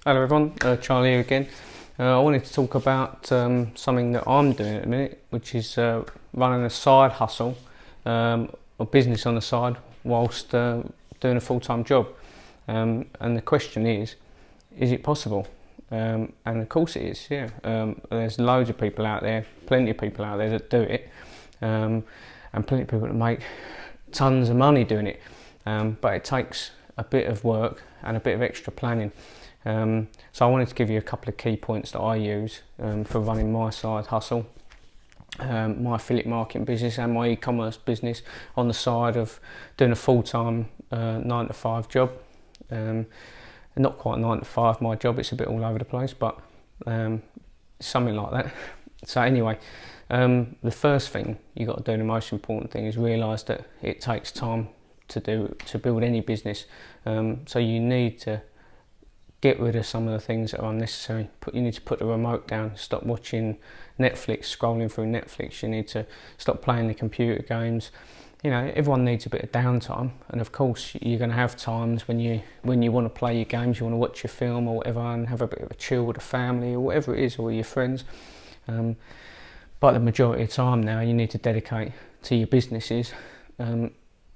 Hello everyone, Charlie here again. I wanted to talk about something that I'm doing at the minute, which is running a side hustle or business on the side whilst doing a full-time job. And the question is it possible? And of course it is, yeah. There's loads of people out there, plenty of people out there that do it, and plenty of people that make tons of money doing it. But it takes a bit of work and a bit of extra planning. So I wanted to give you a couple of key points that I use for running my side hustle, my affiliate marketing business and my e-commerce business on the side of doing a full-time 9 to 5 job. Not quite 9 to 5 my job, it's a bit all over the place, but something like that. So anyway, the first thing you got to do, the most important thing, is realise that it takes time to build any business. So you need to get rid of some of the things that are unnecessary. You need to put the remote down, stop watching Netflix, scrolling through Netflix. You need to stop playing the computer games. You know, everyone needs a bit of downtime, and of course you're going to have times when you want to play your games, you want to watch your film or whatever, and have a bit of a chill with the family or whatever it is, or your friends. But the majority of the time now you need to dedicate to your businesses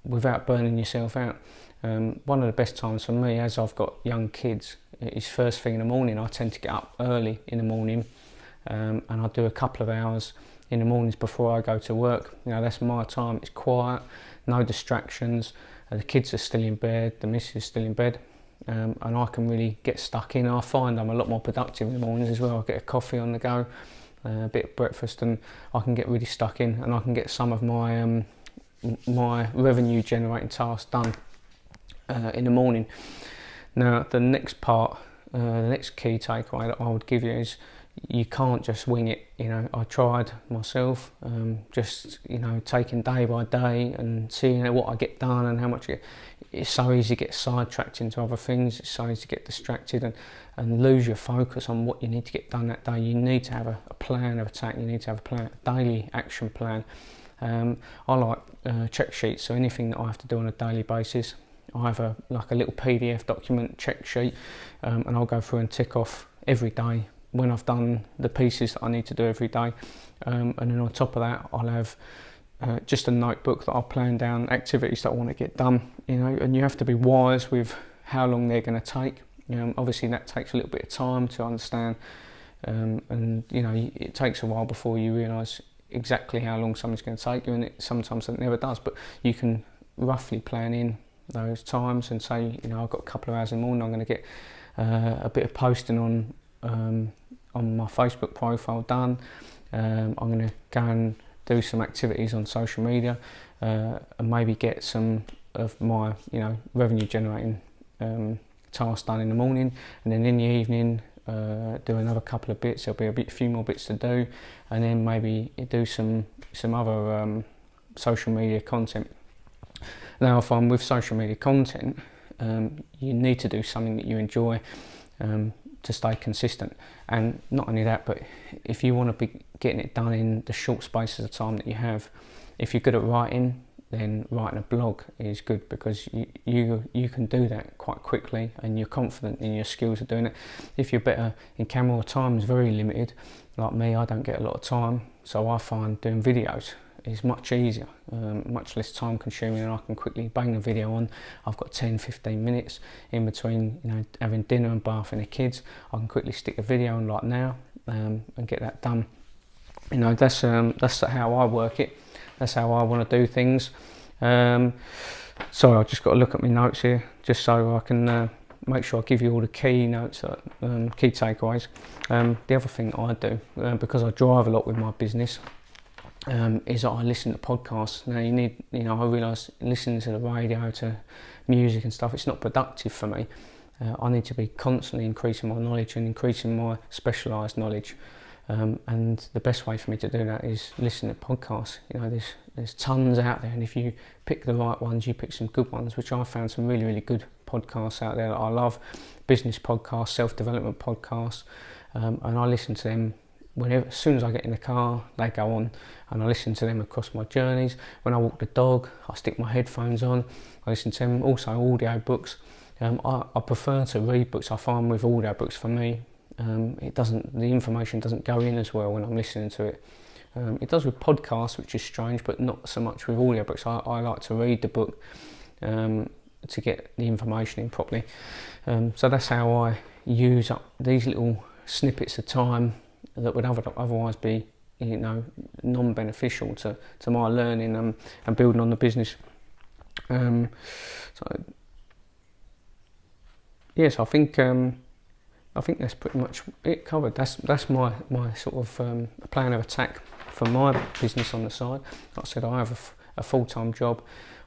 without burning yourself out. One of the best times for me, as I've got young kids, is first thing in the morning. I tend to get up early in the morning, and I do a couple of hours in the mornings before I go to work. You know, that's my time. It's quiet, no distractions. The kids are still in bed, the missus is still in bed, and I can really get stuck in. I find I'm a lot more productive in the mornings as well. I get a coffee on the go, a bit of breakfast, and I can get really stuck in, and I can get some of my my revenue generating tasks done in the morning. Now the next part, the next key takeaway that I would give you is you can't just wing it. You know, I tried myself, just, you know, taking day by day and seeing what I get done and how much I get. It's so easy to get sidetracked into other things. It's so easy to get distracted and lose your focus on what you need to get done that day. You need to have a plan of attack. You need to have a daily action plan. I like check sheets, so anything that I have to do on a daily basis, I have a little PDF document check sheet, and I'll go through and tick off every day when I've done the pieces that I need to do every day, and then on top of that I'll have just a notebook that I'll plan down activities that I want to get done. You know, and you have to be wise with how long they're going to take. Obviously that takes a little bit of time to understand, and you know, it takes a while before you realise exactly how long something's going to take you, and sometimes it never does, but you can roughly plan in those times and say, you know, I've got a couple of hours in the morning, I'm going to get a bit of posting on my Facebook profile done. I'm going to go and do some activities on social media, and maybe get some of my, you know, revenue generating tasks done in the morning, and then in the evening do another couple of bits. There'll be a few more bits to do, and then maybe do some other social media content. Now, if I'm with social media content, you need to do something that you enjoy to stay consistent. And not only that, but if you want to be getting it done in the short spaces of time that you have, if you're good at writing, then writing a blog is good, because you can do that quite quickly and you're confident in your skills of doing it. If you're better in camera, or time is very limited, like me, I don't get a lot of time, so I find doing videos is much easier, much less time consuming, and I can quickly bang the video on. I've got 10-15 minutes in between, you know, having dinner and bathing the kids. I can quickly stick a video on like now, and get that done. You know, that's how I work it. That's how I want to do things. Sorry, I've just got to look at my notes here, just so I can make sure I give you all the key notes, key takeaways. The other thing that I do, because I drive a lot with my business, is that I listen to podcasts. Now I realise listening to the radio, to music and stuff, it's not productive for me. I need to be constantly increasing my knowledge and increasing my specialised knowledge. And the best way for me to do that is listen to podcasts. You know, there's tons out there, and if you pick the right ones, you pick some good ones, which I found some really, really good podcasts out there that I love. Business podcasts, self-development podcasts, and I listen to them whenever, as soon as I get in the car, they go on, and I listen to them across my journeys. When I walk the dog, I stick my headphones on, I listen to them. Also audio books, I prefer to read books. I find with audiobooks for me, the information doesn't go in as well when I'm listening to it. It does with podcasts, which is strange, but not so much with audiobooks. I like to read the book to get the information in properly. So that's how I use up these little snippets of time that would otherwise be, non-beneficial to my learning and building on the business. So yes, I think that's pretty much it covered. That's my sort of plan of attack for my business on the side. Like I said, I have a full-time job.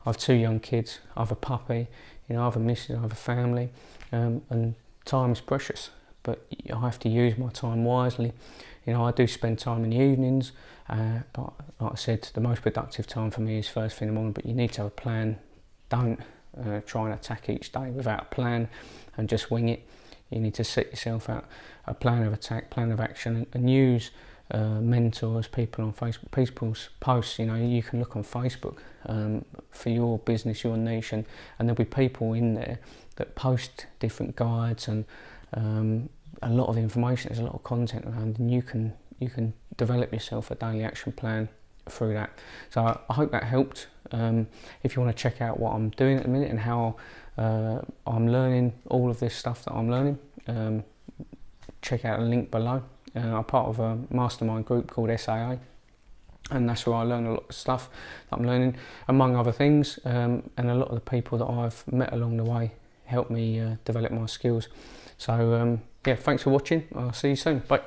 I have 2 young kids. I have a puppy. I have a missus. I have a family, and time is precious. But I have to use my time wisely. I do spend time in the evenings, but like I said, the most productive time for me is first thing in the morning. But you need to have a plan. Don't try and attack each day without a plan and just wing it. You need to set yourself out a plan of attack, plan of action, and use mentors, people on Facebook, people's posts. You can look on Facebook for your business, your niche, and there'll be people in there that post different guides and a lot of information. There's a lot of content around, and you can develop yourself a daily action plan through that. So I hope that helped. If you want to check out what I'm doing at the minute and how I'm learning all of this stuff that I'm learning, check out the link below. I'm part of a mastermind group called SAA, and that's where I learn a lot of stuff that I'm learning, among other things, and a lot of the people that I've met along the way help me develop my skills. So yeah, thanks for watching. I'll see you soon. Bye.